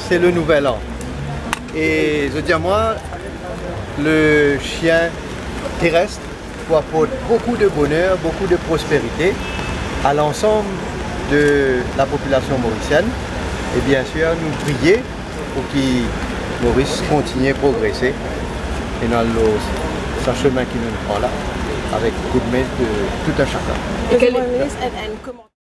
c'est le nouvel an. Et je dis à moi, le chien terrestre apporte beaucoup de bonheur, beaucoup de prospérité à l'ensemble de la population mauricienne. Et bien sûr, nous prier pour que Maurice continue à progresser et dans ce chemin qui nous prend là, avec beaucoup de main de tout un chacun.